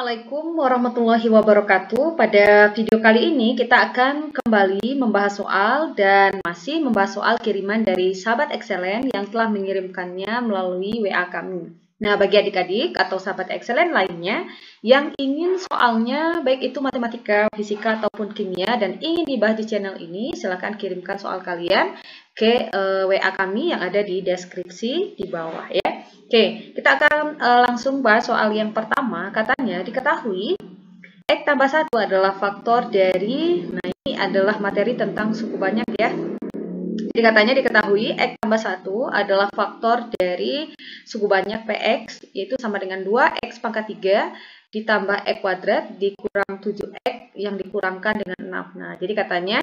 Assalamualaikum warahmatullahi wabarakatuh. Pada video kali ini kita akan kembali membahas soal dan masih membahas soal kiriman dari sahabat Excellent yang telah mengirimkannya melalui WA kami. Nah, bagi adik-adik atau sahabat Excellent lainnya yang ingin soalnya baik itu matematika, fisika ataupun kimia dan ingin dibahas di channel ini, silakan kirimkan soal kalian ke WA kami yang ada di deskripsi di bawah ya. Oke, kita akan langsung bahas soal yang pertama. Katanya diketahui X tambah 1 adalah faktor dari, nah ini adalah materi tentang suku banyak ya. Jadi katanya diketahui X tambah 1 adalah faktor dari suku banyak PX, yaitu sama dengan 2X pangkat 3 ditambah X kuadrat dikurang 7X yang dikurangkan dengan 6. Nah, jadi katanya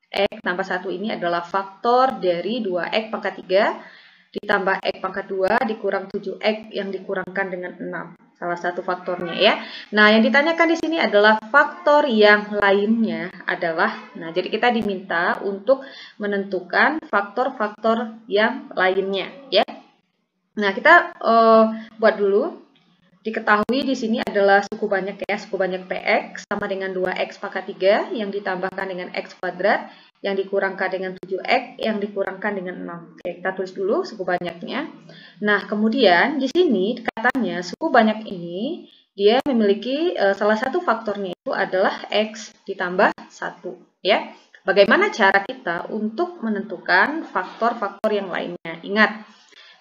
X tambah 1 ini adalah faktor dari 2X pangkat 3 ditambah X pangkat 2 dikurang 7X yang dikurangkan dengan 6. Salah satu faktornya ya. Nah, yang ditanyakan di sini adalah faktor yang lainnya adalah, nah jadi kita diminta untuk menentukan faktor-faktor yang lainnya ya. Nah, kita buat dulu. Diketahui di sini adalah suku banyak ya, suku banyak PX sama dengan 2X pangkat 3 yang ditambahkan dengan X kuadrat yang dikurangkan dengan 7X yang dikurangkan dengan 6. Oke, kita tulis dulu suku banyaknya. Nah, kemudian di sini katanya suku banyak ini dia memiliki salah satu faktornya itu adalah X ditambah 1 ya. Bagaimana cara kita untuk menentukan faktor-faktor yang lainnya? Ingat,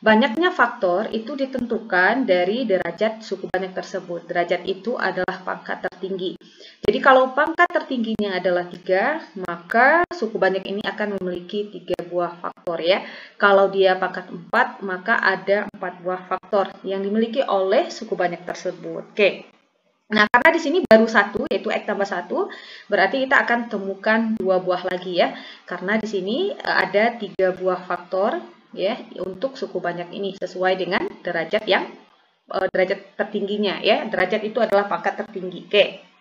banyaknya faktor itu ditentukan dari derajat suku banyak tersebut. Derajat itu adalah pangkat tertinggi. Jadi kalau pangkat tertingginya adalah 3, maka suku banyak ini akan memiliki 3 buah faktor ya. Kalau dia pangkat 4, maka ada 4 buah faktor yang dimiliki oleh suku banyak tersebut. Oke. Nah, karena di sini baru 1, yaitu X tambah 1, berarti kita akan temukan 2 buah lagi ya. Karena di sini ada 3 buah faktor ya untuk suku banyak ini sesuai dengan derajat yang derajat tertingginya ya. Derajat itu adalah pangkat tertinggi. Oke.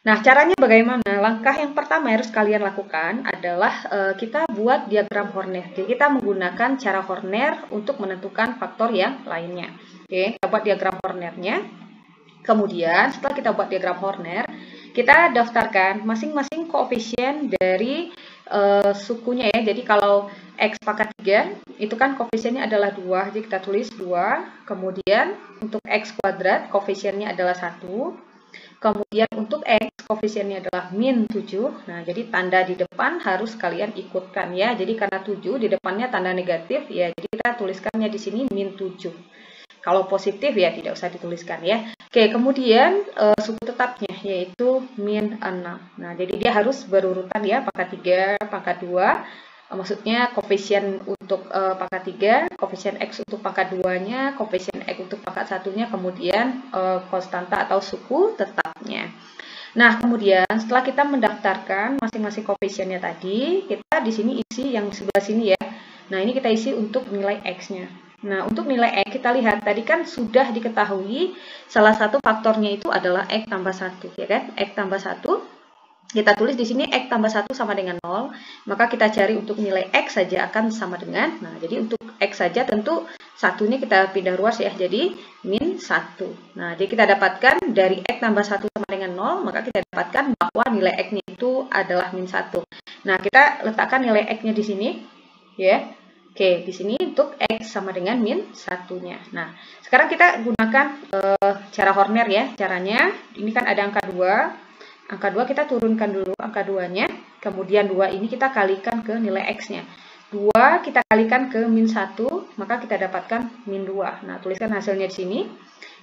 Nah, caranya bagaimana? Langkah yang pertama yang harus kalian lakukan adalah kita buat diagram Horner. Jadi kita menggunakan cara Horner untuk menentukan faktor yang lainnya. Oke, kita buat diagram Hornernya. Kemudian setelah kita buat diagram Horner, kita daftarkan masing-masing koefisien dari sukunya ya. Jadi kalau X pangkat 3 itu kan koefisiennya adalah 2, jadi kita tulis 2. Kemudian untuk X kuadrat koefisiennya adalah 1. Kemudian untuk X koefisiennya adalah min 7. Nah, jadi tanda di depan harus kalian ikutkan ya. Jadi karena 7 di depannya tanda negatif ya, jadi kita tuliskannya di sini min 7. Kalau positif ya tidak usah dituliskan ya. Oke, kemudian suku tetapnya yaitu min 6. Nah, jadi dia harus berurutan ya, pangkat 3, pangkat 2. Maksudnya koefisien untuk pangkat 3, koefisien X untuk pangkat 2-nya, koefisien X untuk pangkat 1-nya, kemudian konstanta atau suku tetapnya. Nah, kemudian setelah kita mendaftarkan masing-masing koefisiennya tadi, kita di sini isi yang sebelah sini ya. Nah, ini kita isi untuk nilai X-nya. Nah, untuk nilai X kita lihat tadi kan sudah diketahui salah satu faktornya itu adalah X tambah 1 ya kan? X tambah 1 kita tulis di sini X tambah 1 sama dengan 0, maka kita cari untuk nilai X saja akan sama dengan, nah jadi untuk X saja tentu satunya kita pindah ruas ya, jadi min 1. Nah, jadi kita dapatkan dari X tambah 1 sama dengan 0, maka kita dapatkan bahwa nilai X-nya itu adalah min 1. Nah, kita letakkan nilai X-nya di sini ya. Oke, di sini untuk X sama dengan min 1-nya. Nah, sekarang kita gunakan cara Horner ya. Caranya, ini kan ada angka 2. Angka 2 kita turunkan dulu angka 2-nya. Kemudian 2 ini kita kalikan ke nilai X-nya. 2 kita kalikan ke min 1, maka kita dapatkan min 2. Nah, tuliskan hasilnya di sini.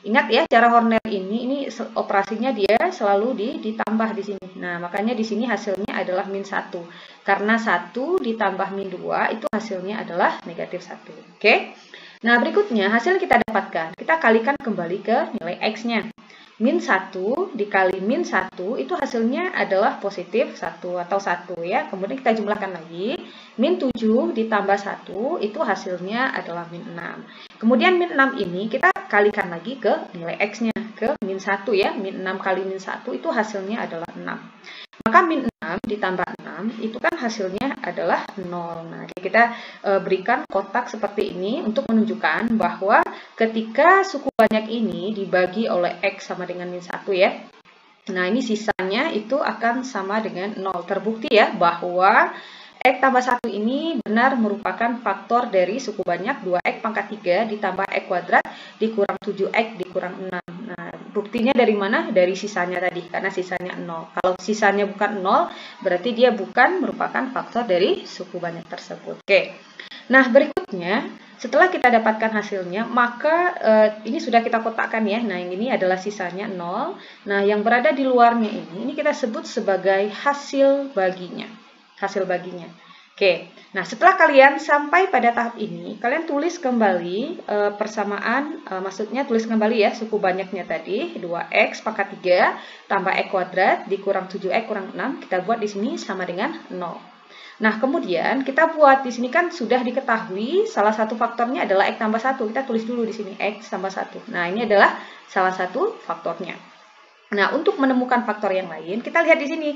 Ingat ya, cara Horner ini operasinya dia selalu ditambah di sini. Nah, makanya di sini hasilnya adalah min 1. Karena 1 ditambah min 2 itu hasilnya adalah negatif 1. Oke? Nah, berikutnya hasil yang kita dapatkan. Kita kalikan kembali ke nilai X-nya. Min 1 dikali min 1 itu hasilnya adalah positif 1 atau 1 ya. Kemudian kita jumlahkan lagi. Min 7 ditambah 1 itu hasilnya adalah min 6. Kemudian min 6 ini kita kalikan lagi ke nilai X-nya, ke min 1 ya. Min 6 kali min 1 itu hasilnya adalah 6. Maka min 6 ditambah 6 6 itu kan hasilnya adalah 0. Nah, kita berikan kotak seperti ini untuk menunjukkan bahwa ketika suku banyak ini dibagi oleh X sama dengan min 1 ya. Nah, ini sisanya itu akan sama dengan 0. Terbukti ya bahwa X tambah 1 ini benar merupakan faktor dari suku banyak 2X pangkat 3 ditambah X kuadrat dikurang 7X dikurang 6. Nah, buktinya dari mana? Dari sisanya tadi, karena sisanya 0. Kalau sisanya bukan 0, berarti dia bukan merupakan faktor dari suku banyak tersebut. Oke. Nah, berikutnya, setelah kita dapatkan hasilnya, maka ini sudah kita kotakkan ya. Nah, yang ini adalah sisanya 0. Nah, yang berada di luarnya ini kita sebut sebagai hasil baginya. Hasil baginya. Oke, nah setelah kalian sampai pada tahap ini, kalian tulis kembali persamaan, maksudnya tulis kembali ya suku banyaknya tadi, 2X pangkat 3 tambah X kuadrat dikurang 7X kurang 6, kita buat di sini sama dengan 0. Nah, kemudian kita buat di sini kan sudah diketahui salah satu faktornya adalah X tambah 1. Kita tulis dulu di sini X tambah 1. Nah, ini adalah salah satu faktornya. Nah, untuk menemukan faktor yang lain, kita lihat di sini.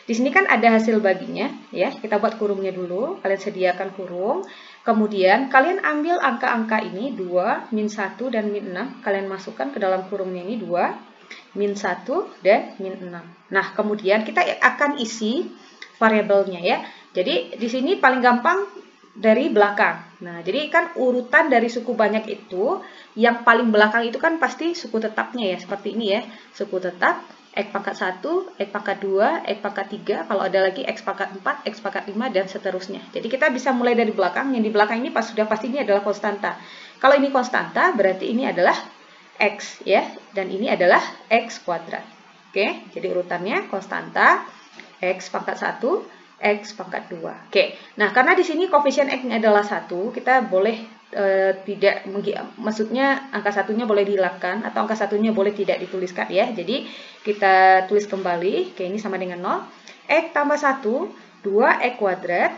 Di sini kan ada hasil baginya, ya. Kita buat kurungnya dulu. Kalian sediakan kurung. Kemudian, kalian ambil angka-angka ini, 2, min 1, dan min 6. Kalian masukkan ke dalam kurungnya ini, 2, min 1, dan min 6. Nah, kemudian kita akan isi variabelnya, ya. Jadi, di sini paling gampang dari belakang. Nah, jadi kan urutan dari suku banyak itu, yang paling belakang itu kan pasti suku tetapnya ya, seperti ini ya. Suku tetap, X pangkat 1, X pangkat 2, X pangkat 3, kalau ada lagi X pangkat 4, X pangkat 5, dan seterusnya. Jadi kita bisa mulai dari belakang, yang di belakang ini sudah pasti ini adalah konstanta. Kalau ini konstanta, berarti ini adalah X ya, dan ini adalah X kuadrat. Oke, jadi urutannya konstanta, X pangkat 1, X pangkat 2. Oke, nah karena di sini koefisien X-nya adalah 1, kita boleh maksudnya angka satunya boleh dihilangkan atau angka satunya boleh tidak dituliskan ya. Jadi kita tulis kembali, oke ini sama dengan 0. X tambah 1, 2X kuadrat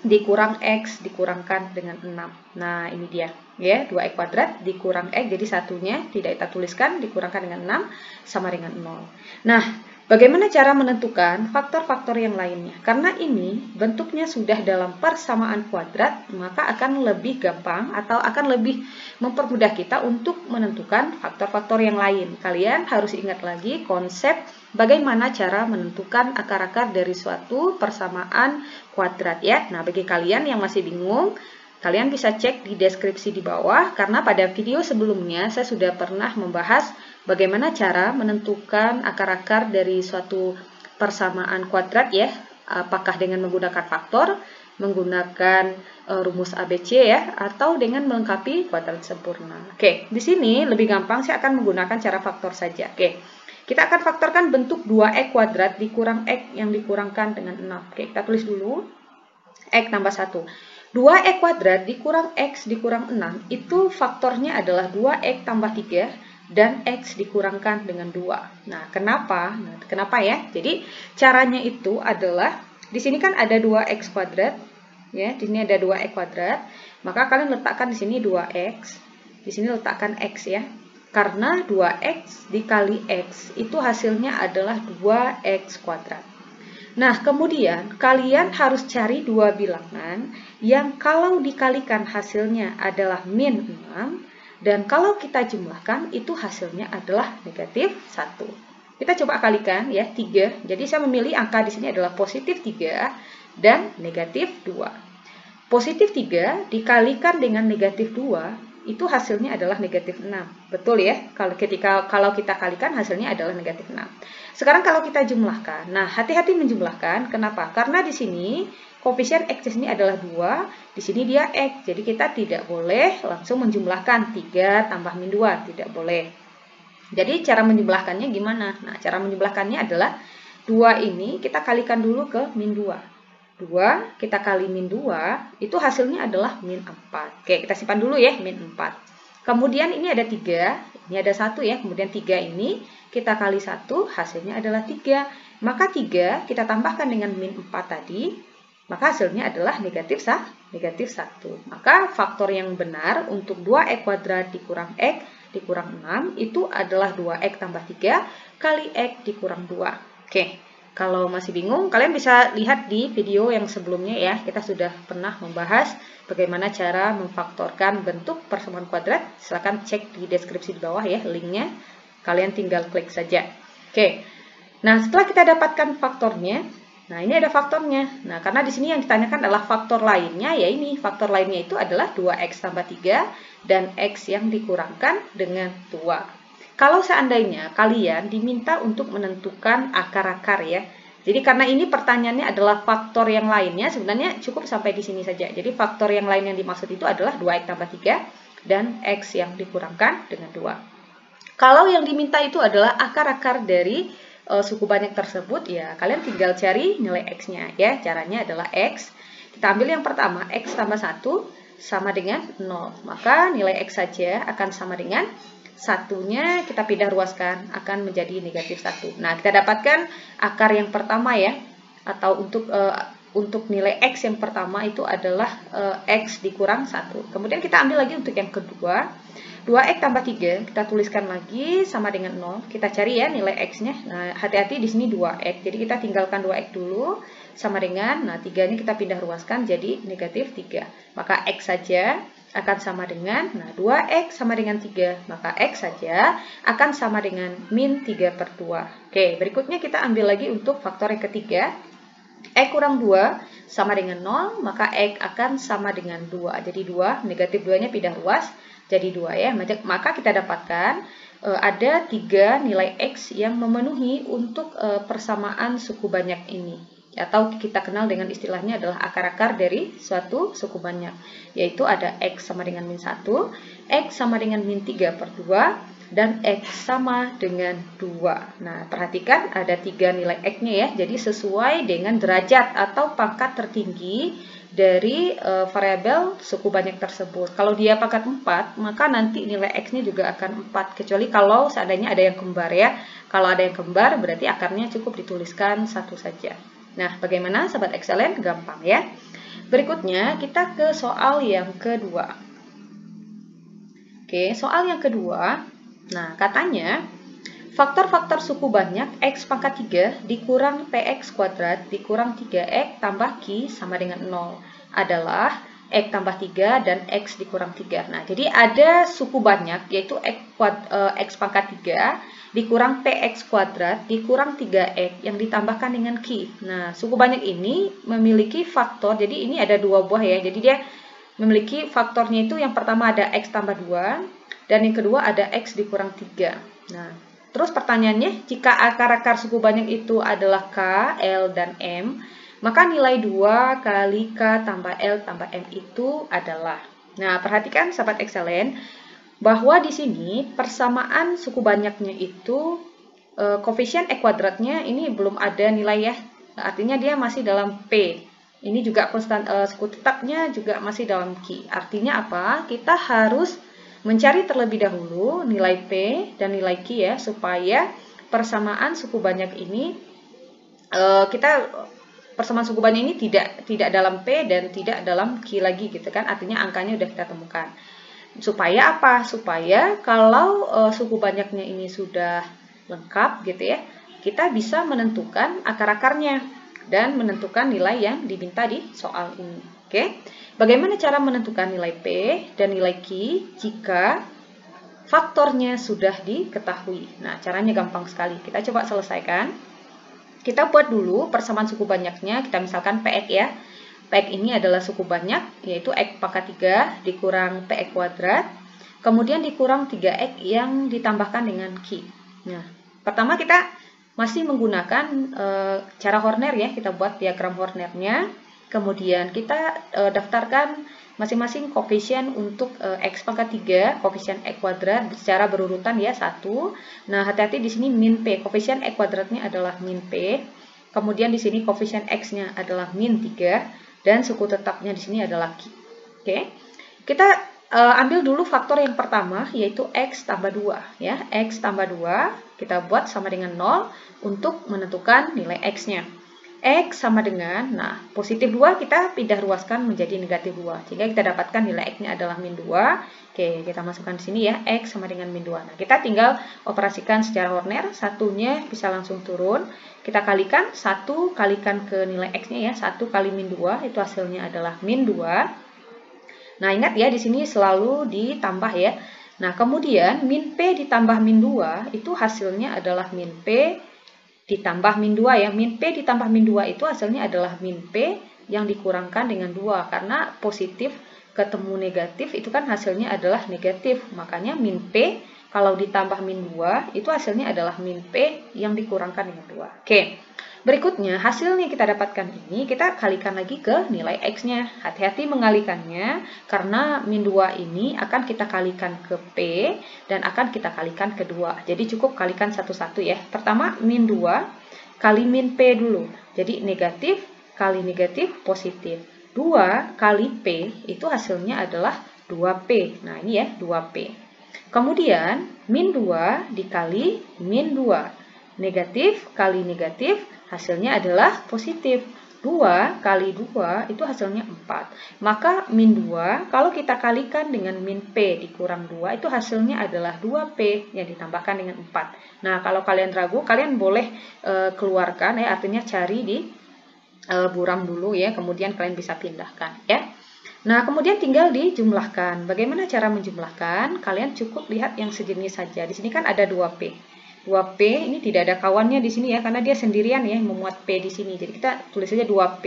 dikurang X dikurangkan dengan 6. Nah ini dia ya, 2X kuadrat dikurang X, jadi satunya tidak kita tuliskan, dikurangkan dengan 6 sama dengan 0. Nah, bagaimana cara menentukan faktor-faktor yang lainnya? Karena ini bentuknya sudah dalam persamaan kuadrat, maka akan lebih gampang atau akan lebih mempermudah kita untuk menentukan faktor-faktor yang lain. Kalian harus ingat lagi konsep bagaimana cara menentukan akar-akar dari suatu persamaan kuadrat ya. Nah, bagi kalian yang masih bingung, kalian bisa cek di deskripsi di bawah, karena pada video sebelumnya saya sudah pernah membahas bagaimana cara menentukan akar-akar dari suatu persamaan kuadrat ya, apakah dengan menggunakan faktor, menggunakan rumus ABC ya, atau dengan melengkapi kuadrat sempurna. Oke, di sini lebih gampang saya akan menggunakan cara faktor saja. Oke, kita akan faktorkan bentuk 2X kuadrat dikurang X yang dikurangkan dengan 6. Oke, kita tulis dulu X tambah 1. 2X kuadrat dikurang X dikurang 6, itu faktornya adalah 2X tambah 3 dan X dikurangkan dengan 2. Nah, kenapa? Nah, kenapa ya? Jadi, caranya itu adalah, di sini kan ada 2X kuadrat, ya, di sini ada 2X kuadrat, maka kalian letakkan di sini 2X, di sini letakkan X ya, karena 2X dikali X, itu hasilnya adalah 2X kuadrat. Nah, kemudian kalian harus cari dua bilangan yang kalau dikalikan hasilnya adalah min 6, dan kalau kita jumlahkan itu hasilnya adalah negatif 1. Kita coba kalikan ya, 3. Jadi saya memilih angka di sini adalah positif 3 dan negatif 2. Positif 3 dikalikan dengan negatif 2, itu hasilnya adalah negatif 6. Betul ya? Kalau kita kalikan hasilnya adalah negatif 6. Sekarang kalau kita jumlahkan. Nah, hati-hati menjumlahkan. Kenapa? Karena di sini koefisien X di sini adalah 2, di sini dia X. Jadi kita tidak boleh langsung menjumlahkan 3 tambah min 2, tidak boleh. Jadi cara menjumlahkannya gimana? Nah, cara menjumlahkannya adalah 2 ini kita kalikan dulu ke min 2. 2 kita kali min 2, itu hasilnya adalah min 4. Oke, kita simpan dulu ya, min 4. Kemudian ini ada 3, ini ada 1 ya, kemudian 3 ini kita kali 1, hasilnya adalah 3. Maka 3 kita tambahkan dengan min 4 tadi, maka hasilnya adalah negatif 1. Maka faktor yang benar untuk 2X kuadrat dikurang X dikurang 6, itu adalah 2X tambah 3 kali X dikurang 2. Oke. Kalau masih bingung, kalian bisa lihat di video yang sebelumnya ya. Kita sudah pernah membahas bagaimana cara memfaktorkan bentuk persamaan kuadrat. Silahkan cek di deskripsi di bawah ya linknya. Kalian tinggal klik saja. Oke. Nah, setelah kita dapatkan faktornya, nah ini ada faktornya. Nah, karena di sini yang ditanyakan adalah faktor lainnya, ya ini faktor lainnya itu adalah 2x tambah 3 dan x yang dikurangkan dengan 2. Kalau seandainya kalian diminta untuk menentukan akar-akar ya. Jadi karena ini pertanyaannya adalah faktor yang lainnya, sebenarnya cukup sampai di sini saja. Jadi faktor yang lain yang dimaksud itu adalah 2x tambah 3 dan x yang dikurangkan dengan 2. Kalau yang diminta itu adalah akar-akar dari suku banyak tersebut, ya kalian tinggal cari nilai x-nya ya. Caranya adalah x. Kita ambil yang pertama, x tambah 1 sama dengan 0. Maka nilai x saja akan sama dengan satunya kita pindah ruaskan akan menjadi negatif 1. Nah, kita dapatkan akar yang pertama ya, atau untuk nilai x yang pertama itu adalah x dikurang 1. Kemudian kita ambil lagi untuk yang kedua, 2x tambah 3, kita tuliskan lagi sama dengan 0. Kita cari ya nilai x-nya. Nah, hati-hati di sini 2x. Jadi kita tinggalkan 2x dulu sama dengan, nah 3-nya kita pindah ruaskan jadi negatif 3. Maka x saja akan sama dengan, nah 2x sama dengan 3, maka x saja akan sama dengan min 3 per 2. Oke, berikutnya kita ambil lagi untuk faktor yang ketiga, x kurang 2 sama dengan 0, maka x akan sama dengan 2. Jadi 2, negatif 2-nya pindah ruas, jadi 2 ya. Maka kita dapatkan ada 3 nilai x yang memenuhi untuk persamaan suku banyak ini. Atau kita kenal dengan istilahnya adalah akar-akar dari suatu suku banyak. Yaitu ada x sama dengan min 1, x sama dengan min 3 per 2, dan x sama dengan 2. Nah, perhatikan ada 3 nilai x-nya ya. Jadi sesuai dengan derajat atau pangkat tertinggi dari variabel suku banyak tersebut. Kalau dia pangkat 4, maka nanti nilai x-nya juga akan 4. Kecuali kalau seandainya ada yang kembar ya. Kalau ada yang kembar berarti akarnya cukup dituliskan satu saja. Nah, bagaimana Sobat Excellent? Gampang ya. Berikutnya kita ke soal yang kedua. Oke, soal yang kedua. Nah, katanya faktor-faktor suku banyak x pangkat 3 dikurang px kuadrat dikurang 3x tambah q sama dengan 0 adalah x tambah 3 dan x dikurang 3. Nah, jadi ada suku banyak yaitu x pangkat 3 dikurang px kuadrat dikurang 3x yang ditambahkan dengan q. Nah, suku banyak ini memiliki faktor, jadi ini ada dua buah ya. Jadi dia memiliki faktornya itu yang pertama ada x tambah 2 dan yang kedua ada x dikurang 3. Nah, terus pertanyaannya, jika akar-akar suku banyak itu adalah K, L, dan M, maka nilai 2 kali K tambah L tambah M itu adalah. Nah, perhatikan Sobat Excellent, bahwa di sini persamaan suku banyaknya itu, koefisien X kuadratnya ini belum ada nilai ya, artinya dia masih dalam P. Ini juga konstan suku tetapnya juga masih dalam Q. Artinya apa? Kita harus mencari terlebih dahulu nilai P dan nilai Q ya, supaya persamaan suku banyak ini persamaan suku banyak ini tidak dalam P dan tidak dalam Q lagi gitu kan. Artinya angkanya udah kita temukan. Supaya apa? Supaya kalau suku banyaknya ini sudah lengkap gitu ya, kita bisa menentukan akar-akarnya dan menentukan nilai yang diminta di soal ini. Oke? Bagaimana cara menentukan nilai P dan nilai Q jika faktornya sudah diketahui? Nah, caranya gampang sekali. Kita coba selesaikan. Kita buat dulu persamaan suku banyaknya. Kita misalkan PX ya. PX ini adalah suku banyak, yaitu X pangkat 3 dikurang PX kuadrat. Kemudian dikurang 3X yang ditambahkan dengan Q. Nah, pertama kita masih menggunakan cara Horner ya. Kita buat diagram Hornernya. Kemudian kita daftarkan masing-masing koefisien untuk X pangkat 3, koefisien X kuadrat secara berurutan ya, 1. Nah, hati-hati di sini min P, koefisien X kuadratnya adalah min P. Kemudian di sini koefisien X-nya adalah min 3 dan suku tetapnya di sini adalah Q. Oke. Kita ambil dulu faktor yang pertama yaitu X tambah 2 ya. X tambah 2 kita buat sama dengan 0 untuk menentukan nilai X-nya. X sama dengan, nah positif 2 kita pindah ruaskan menjadi negatif 2. Sehingga kita dapatkan nilai X-nya adalah min 2. Oke, kita masukkan di sini ya, X sama dengan min 2. Nah, kita tinggal operasikan secara Horner, satunya bisa langsung turun. Kita kalikan, 1 kalikan ke nilai X-nya ya, 1 kali min 2, itu hasilnya adalah min 2. Nah, ingat ya, di sini selalu ditambah ya. Nah, kemudian min P ditambah min 2, itu hasilnya adalah min P ditambah min 2 ya. Min P ditambah min 2 itu hasilnya adalah min P yang dikurangkan dengan 2. Karena positif ketemu negatif itu kan hasilnya adalah negatif. Makanya min P kalau ditambah min 2 itu hasilnya adalah min P yang dikurangkan dengan 2. Oke. Berikutnya, hasilnya kita dapatkan ini, kita kalikan lagi ke nilai X-nya. Hati-hati mengalikannya, karena min 2 ini akan kita kalikan ke P, dan akan kita kalikan ke 2. Jadi cukup kalikan satu-satu ya. Pertama, min 2 kali min P dulu. Jadi negatif kali negatif positif. 2 kali P, itu hasilnya adalah 2P. Nah, ini ya, 2P. Kemudian, min 2 dikali min 2. Negatif kali negatif, hasilnya adalah positif. 2 kali 2 itu hasilnya 4. Maka min 2 kalau kita kalikan dengan min P dikurang 2 itu hasilnya adalah 2P yang ditambahkan dengan 4. Nah, kalau kalian ragu, kalian boleh keluarkan ya, artinya cari di buram dulu ya, kemudian kalian bisa pindahkan ya. Nah, kemudian tinggal dijumlahkan. Bagaimana cara menjumlahkan? Kalian cukup lihat yang sejenis saja. Di sini kan ada 2P. 2P ini tidak ada kawannya di sini ya, karena dia sendirian ya memuat P di sini. Jadi kita tulis saja 2P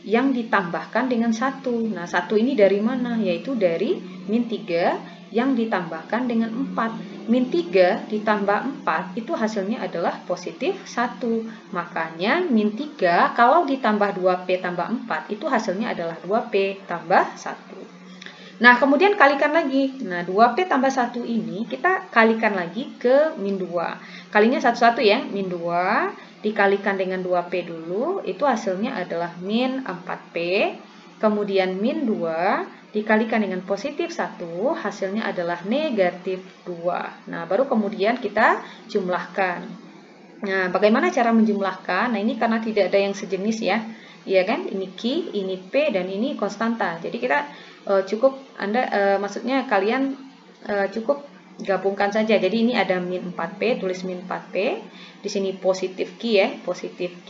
yang ditambahkan dengan 1. Nah, 1 ini dari mana? Yaitu dari min 3 yang ditambahkan dengan 4. Min 3 ditambah 4 itu hasilnya adalah positif 1. Makanya min 3 kalau ditambah 2P tambah 4 itu hasilnya adalah 2P tambah 1. Nah, kemudian kalikan lagi. Nah, 2P tambah 1 ini kita kalikan lagi ke min 2. Kalinya satu-satu ya. Min 2 dikalikan dengan 2P dulu. Itu hasilnya adalah min 4P. Kemudian min 2 dikalikan dengan positif 1. Hasilnya adalah negatif 2. Nah, baru kemudian kita jumlahkan. Nah, bagaimana cara menjumlahkan? Nah, ini karena tidak ada yang sejenis ya. Iya kan? Ini Q, ini P, dan ini konstanta. Jadi kita cukup maksudnya kalian cukup gabungkan saja. Jadi ini ada min 4P, tulis min 4P. Di sini positif Q ya, positif Q.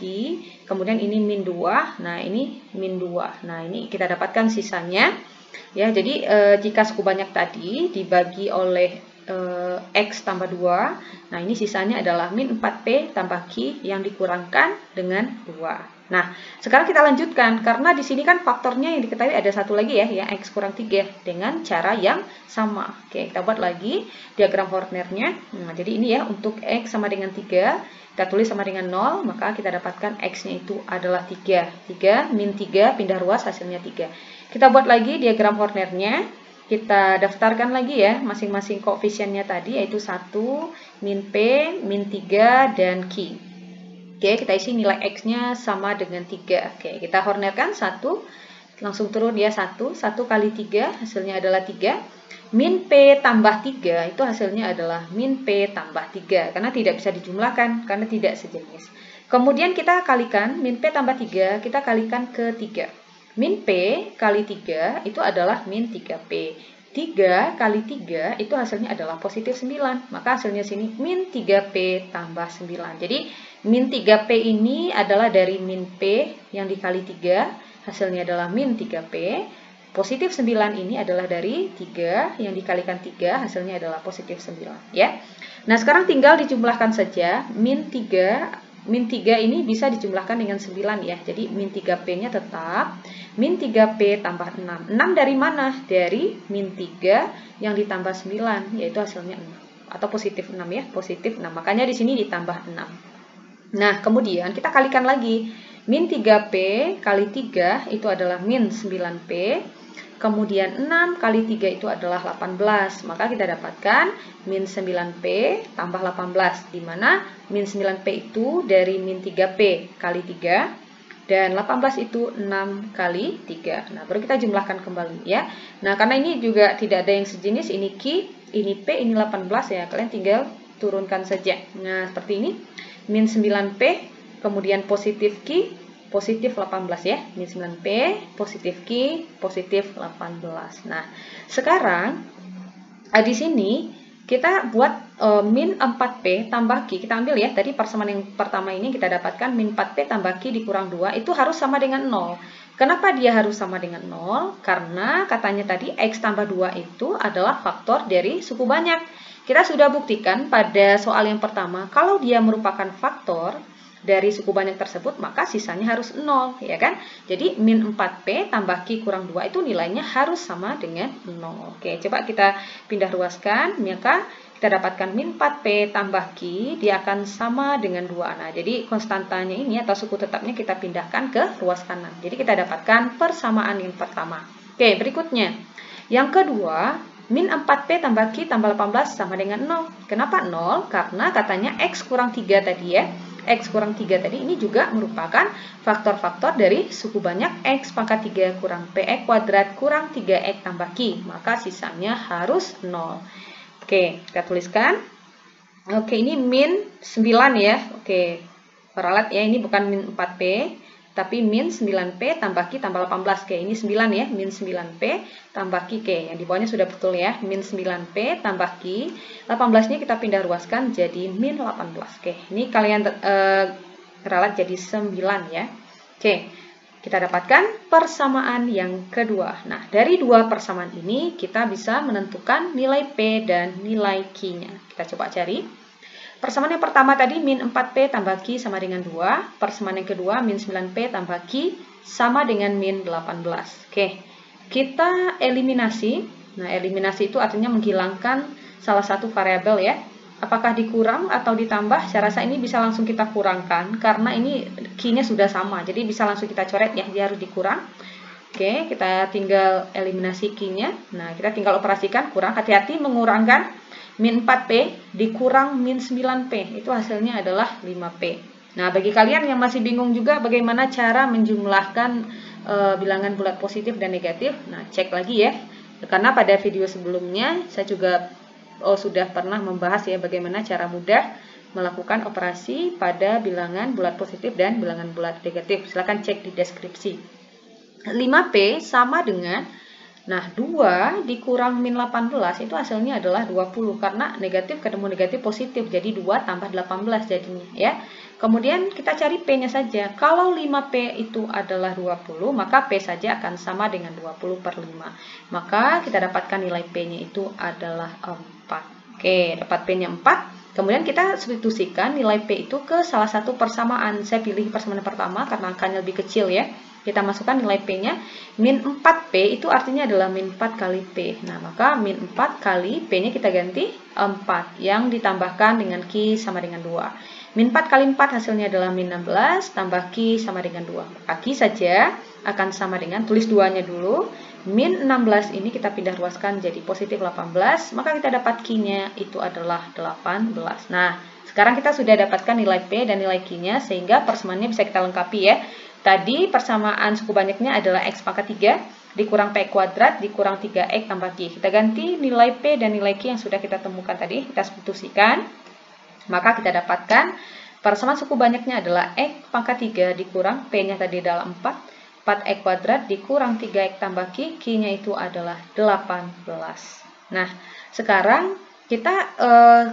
Kemudian ini min 2. Nah, ini min 2. Nah, ini kita dapatkan sisanya. Ya, jadi jika suku banyak tadi dibagi oleh X tambah 2. Nah, ini sisanya adalah min 4P tambah Q yang dikurangkan dengan 2. Nah, sekarang kita lanjutkan, karena di sini kan faktornya yang diketahui ada satu lagi ya, yang X kurang 3, dengan cara yang sama. Oke, kita buat lagi diagram Hornernya. Nah, jadi ini ya, untuk X sama dengan 3, kita tulis sama dengan 0, maka kita dapatkan X-nya itu adalah 3. 3 min 3, pindah ruas, hasilnya 3. Kita buat lagi diagram Hornernya. Kita daftarkan lagi ya, masing-masing koefisiennya tadi, yaitu 1, min P, min 3, dan Q. Oke, kita isi nilai X-nya sama dengan 3. Oke, kita hornerkan 1. Langsung turun ya 1. 1 kali 3 hasilnya adalah 3. Min P tambah 3 itu hasilnya adalah min P tambah 3. Karena tidak bisa dijumlahkan, karena tidak sejenis. Kemudian kita kalikan, min P tambah 3, kita kalikan ke 3. Min P kali 3 itu adalah min 3P. 3 kali 3 itu hasilnya adalah positif 9. Maka hasilnya sini min 3P tambah 9. Jadi min 3P ini adalah dari min P yang dikali 3. Hasilnya adalah min 3P. Positif 9 ini adalah dari 3 yang dikalikan 3. Hasilnya adalah positif 9. Ya. Nah, sekarang tinggal dijumlahkan saja. Min 3 ini bisa dijumlahkan dengan 9 ya. Jadi min 3P-nya tetap min 3P tambah 6. 6 dari mana? Dari min 3 yang ditambah 9, yaitu hasilnya 6. Atau positif 6 ya, positif 6. Makanya di sini ditambah 6. Nah, kemudian kita kalikan lagi. Min 3P kali 3 itu adalah min 9P. Kemudian 6 kali 3 itu adalah 18. Maka kita dapatkan min 9P tambah 18. Di mana min 9P itu dari min 3P kali 3. Dan 18 itu 6 kali 3. Nah, baru kita jumlahkan kembali ya. Nah, karena ini juga tidak ada yang sejenis. Ini Q, ini P, ini 18 ya. Kalian tinggal turunkan saja. Nah, seperti ini. Min 9P, kemudian positif Q, positif 18 ya. Min 9P, positif Q, positif 18. Nah, sekarang di sini kita buat min 4P tambah Q. Kita ambil ya, tadi persamaan yang pertama ini kita dapatkan min 4P tambah Q dikurang 2 itu harus sama dengan 0. Kenapa dia harus sama dengan 0? Karena katanya tadi X tambah 2 itu adalah faktor dari suku banyak. Kita sudah buktikan pada soal yang pertama, kalau dia merupakan faktor dari suku banyak tersebut, maka sisanya harus 0, ya kan? Jadi min 4P tambah Q kurang 2 itu nilainya harus sama dengan 0. Oke, coba kita pindah ruaskan, maka kita dapatkan min 4P tambah Q, dia akan sama dengan 2. Nah, jadi konstantanya ini atau suku tetapnya kita pindahkan ke ruas kanan. Jadi kita dapatkan persamaan yang pertama. Oke, berikutnya. Yang kedua, min 4P tambah Q tambah 18 sama dengan 0. Kenapa 0? Karena katanya X kurang 3 tadi ya. X kurang 3 tadi ini juga merupakan faktor-faktor dari suku banyak X pangkat 3 kurang PX kuadrat kurang 3X tambah Q. Maka sisanya harus 0. Oke, kita tuliskan. Oke, ini min 9 ya. Oke, peralat ya, ini bukan min 4P, tapi min 9P tambah Q tambah 18. Oke, ini 9 ya, min 9P tambah Q. Oke, yang di bawahnya sudah betul ya, min 9P tambah Q. 18-nya kita pindah ruaskan jadi min 18. Oke, ini kalian ralat jadi 9 ya. Oke. Kita dapatkan persamaan yang kedua. Nah, dari dua persamaan ini kita bisa menentukan nilai P dan nilai Q-nya. Kita coba cari. Persamaan yang pertama tadi min 4P tambah Q sama dengan 2. Persamaan yang kedua min 9P tambah Q sama dengan min 18. Oke, kita eliminasi. Nah, eliminasi itu artinya menghilangkan salah satu variabel ya. Apakah dikurang atau ditambah? Saya rasa ini bisa langsung kita kurangkan karena ini Q-nya sudah sama. Jadi bisa langsung kita coret ya, dia harus dikurang. Oke, kita tinggal eliminasi Q-nya. Nah, kita tinggal operasikan kurang. Hati-hati mengurangkan min 4P dikurang min 9P. Itu hasilnya adalah 5P. Nah, bagi kalian yang masih bingung juga bagaimana cara menjumlahkan bilangan bulat positif dan negatif, nah cek lagi ya. Karena pada video sebelumnya saya juga sudah pernah membahas ya bagaimana cara mudah melakukan operasi pada bilangan bulat positif dan bilangan bulat negatif. Silahkan cek di deskripsi. 5P sama dengan, nah 2 dikurang min 18 itu hasilnya adalah 20 karena negatif ketemu negatif positif. Jadi 2 tambah 18 jadinya ya. Kemudian kita cari P-nya saja. Kalau 5P itu adalah 20, maka P saja akan sama dengan 20 per 5. Maka kita dapatkan nilai P-nya itu adalah 4. Oke, dapat P-nya 4. Kemudian kita substitusikan nilai P itu ke salah satu persamaan. Saya pilih persamaan pertama karena angkanya lebih kecil ya. Kita masukkan nilai P-nya. Min 4P itu artinya adalah min 4 kali P. Nah, maka min 4 kali P-nya kita ganti 4. Yang ditambahkan dengan Q sama dengan 2. Min 4 kali 4 hasilnya adalah min 16, tambah Q sama dengan 2. Maka Q saja akan sama dengan, tulis 2-nya dulu. Min 16 ini kita pindah ruaskan jadi positif 18. Maka kita dapat Q-nya itu adalah 18. Nah, sekarang kita sudah dapatkan nilai P dan nilai Q-nya sehingga persamaannya bisa kita lengkapi ya. Tadi persamaan suku banyaknya adalah X pangkat 3 dikurang P kuadrat dikurang 3X tambah Q. Kita ganti nilai P dan nilai Q yang sudah kita temukan tadi, kita substitusikan. Maka kita dapatkan persamaan suku banyaknya adalah X pangkat 3 dikurang P-nya tadi adalah 4. 4X kuadrat dikurang 3X tambah Q. Q-nya itu adalah 18. Nah, sekarang kita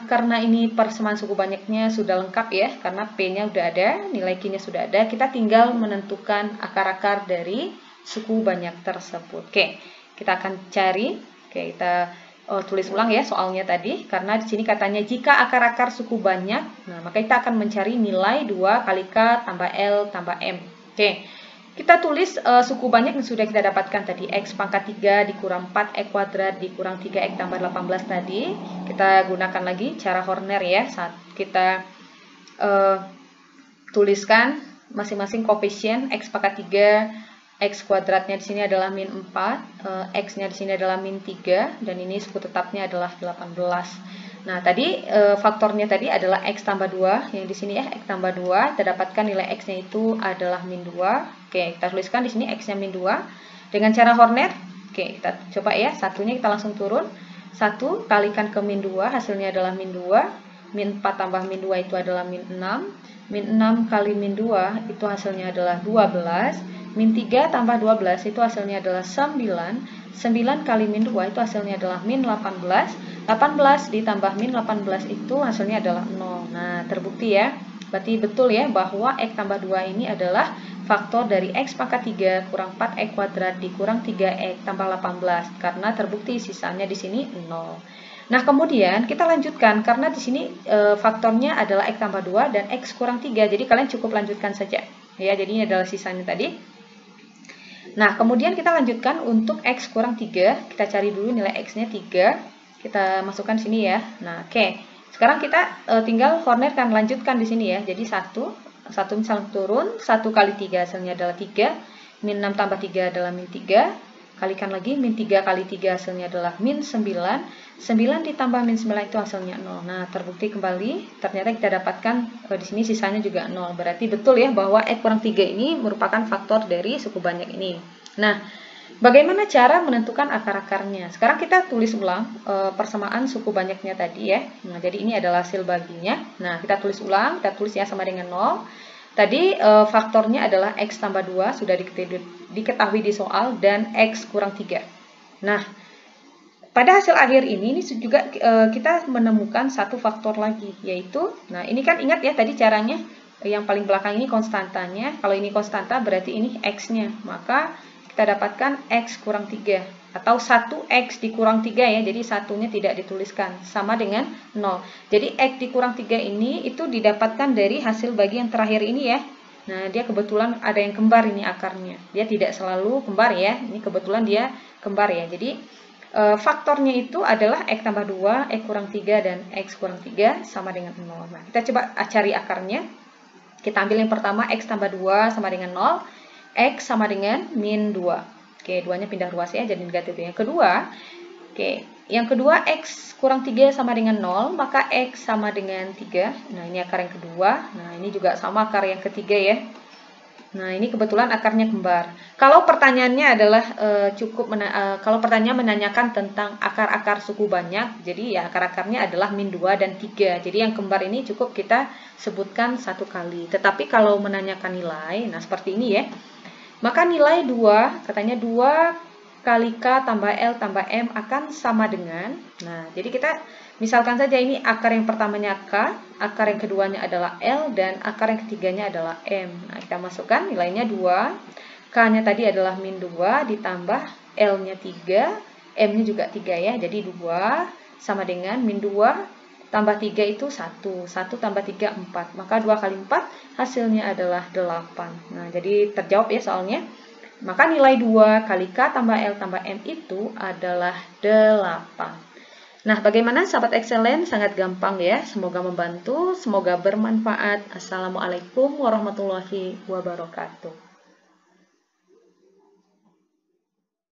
karena ini persamaan suku banyaknya sudah lengkap ya, karena P-nya sudah ada, nilai Q-nya sudah ada, kita tinggal menentukan akar-akar dari suku banyak tersebut. Oke, kita akan cari. Oke, kita tulis ulang ya soalnya tadi, karena di sini katanya jika akar-akar suku banyak, nah maka kita akan mencari nilai 2 kali K tambah L tambah M. Oke, kita tulis suku banyak yang sudah kita dapatkan tadi, X pangkat 3 dikurang 4X kuadrat dikurang 3X tambah 18 tadi. Kita gunakan lagi cara Horner ya, saat kita tuliskan masing-masing koefisien X pangkat 3, X kuadratnya di sini adalah min 4, X-nya di sini adalah min 3, dan ini suku tetapnya adalah 18. Nah, tadi faktornya tadi adalah X tambah 2, yang di sini ya, X tambah 2, kita dapatkan nilai X-nya itu adalah min 2. Oke, kita tuliskan di sini X-nya min 2. Dengan cara Horner, oke, kita coba ya, satunya kita langsung turun. 1 kalikan ke min 2, hasilnya adalah min 2. Min 4 tambah min 2 itu adalah min 6. min 6 kali min 2 itu hasilnya adalah 12. Min 3 tambah 12 itu hasilnya adalah 9. 9 kali min 2 itu hasilnya adalah min 18. 18 ditambah min 18 itu hasilnya adalah 0. Nah, terbukti ya. Berarti betul ya bahwa X tambah 2 ini adalah faktor dari X pangkat 3 kurang 4X kuadrat dikurang 3X tambah 18. Karena terbukti sisanya di sini 0. Nah, kemudian kita lanjutkan karena di sini faktornya adalah X tambah 2 dan X kurang 3. Jadi kalian cukup lanjutkan saja. Ya, jadi ini adalah sisanya tadi. Nah, kemudian kita lanjutkan untuk X kurang 3. Kita cari dulu nilai X-nya 3. Kita masukkan sini ya. Nah, oke. Sekarang kita tinggal formatkan, lanjutkan di sini ya. Jadi 1 misalnya turun, 1 kali 3 hasilnya adalah 3. Min 6 tambah 3 adalah min 3. Kalikan lagi, min 3 kali 3 hasilnya adalah min 9. 9 ditambah min 9 itu hasilnya 0. Nah, terbukti kembali, ternyata kita dapatkan di sini sisanya juga 0. Berarti betul ya bahwa X kurang 3 ini merupakan faktor dari suku banyak ini. Nah, bagaimana cara menentukan akar-akarnya? Sekarang kita tulis ulang persamaan suku banyaknya tadi ya. Nah, jadi ini adalah hasil baginya. Nah, kita tulis ulang, kita tulis ya sama dengan 0. Tadi faktornya adalah X tambah 2, sudah diketahui di soal, dan X kurang 3. Nah, pada hasil akhir ini juga kita menemukan satu faktor lagi, yaitu, nah ini kan ingat ya tadi caranya, yang paling belakang ini konstantanya, kalau ini konstanta berarti ini X-nya, maka kita dapatkan X kurang 3, atau 1X dikurang 3 ya, jadi satunya tidak dituliskan, sama dengan 0. Jadi X dikurang 3 ini itu didapatkan dari hasil bagi yang terakhir ini ya. Nah, dia kebetulan ada yang kembar ini akarnya, dia tidak selalu kembar ya, ini kebetulan dia kembar ya, jadi faktornya itu adalah X tambah 2, X kurang 3, dan X kurang 3 sama dengan 0. Nah, kita coba cari akarnya. Kita ambil yang pertama, X tambah 2 sama dengan 0, X sama dengan min 2. Oke, 2-nya pindah ruas ya, jadi negatif. Yang kedua, X kurang 3 sama dengan 0, maka X sama dengan 3. Nah, ini akar yang kedua. Nah, ini juga sama akar yang ketiga ya. Nah, ini kebetulan akarnya kembar. Kalau pertanyaannya adalah kalau pertanyaan menanyakan tentang akar-akar suku banyak, jadi ya akar-akarnya adalah min 2 dan 3. Jadi yang kembar ini cukup kita sebutkan satu kali. Tetapi kalau menanyakan nilai, nah seperti ini ya. Maka nilai 2, katanya 2 kali K tambah L tambah M akan sama dengan, nah jadi kita misalkan saja ini akar yang pertamanya K, akar yang keduanya adalah L, dan akar yang ketiganya adalah M. Nah, kita masukkan nilainya 2, K-nya tadi adalah min 2, ditambah L-nya 3, M-nya juga 3 ya, jadi 2 sama dengan min 2 tambah 3 itu 1, 1 tambah 3, 4, maka 2 kali 4 hasilnya adalah 8. Nah, jadi terjawab ya soalnya. Maka nilai 2 kali K tambah L tambah M itu adalah 8. Nah, bagaimana sahabat excellent? Sangat gampang ya. Semoga membantu, semoga bermanfaat. Assalamualaikum warahmatullahi wabarakatuh.